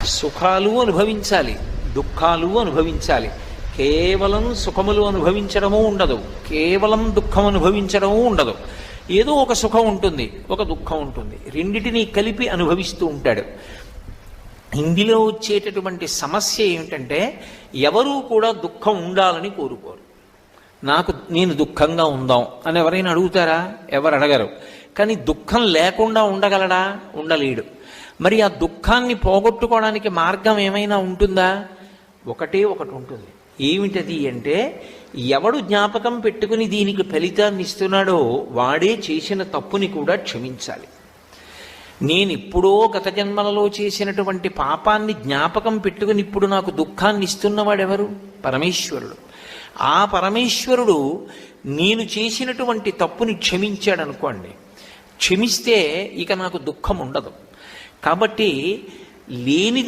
సుఖాలు అనుభవించాలి, దుఃఖాలు అనుభవించాలి. కేవలం సుఖములు అనుభవించడము ఉండదు, కేవలం దుఃఖం అనుభవించడము ఉండదు. ఏదో ఒక సుఖం ఉంటుంది, ఒక దుఃఖం ఉంటుంది, రెండిటినీ కలిపి అనుభవిస్తూ ఉంటాడు. ఇందులో వచ్చేటటువంటి సమస్య ఏమిటంటే ఎవరూ కూడా దుఃఖం ఉండాలని కోరుకోరు. నేను దుఃఖంగా ఉందాం అని ఎవరైనా అడుగుతారా? ఎవరు అడగరు. కానీ దుఃఖం లేకుండా ఉండగలడా? ఉండలేడు. మరి ఆ దుఃఖాన్ని పోగొట్టుకోవడానికి మార్గం ఏమైనా ఉంటుందా? ఒకటే ఒకటి ఉంటుంది. ఏమిటది అంటే, ఎవడు జ్ఞాపకం పెట్టుకుని దీనికి ఫలితాన్ని ఇస్తున్నాడో వాడే చేసిన తప్పుని కూడా క్షమించాలి. నేనిప్పుడో గత జన్మలలో చేసినటువంటి పాపాన్ని జ్ఞాపకం పెట్టుకుని ఇప్పుడు నాకు దుఃఖాన్ని ఇస్తున్నవాడెవరు? పరమేశ్వరుడు. ఆ పరమేశ్వరుడు నేను చేసినటువంటి తప్పుని క్షమించాడనుకోండి, క్షమిస్తే ఇక నాకు దుఃఖం ఉండదు. కాబట్టి లేనిది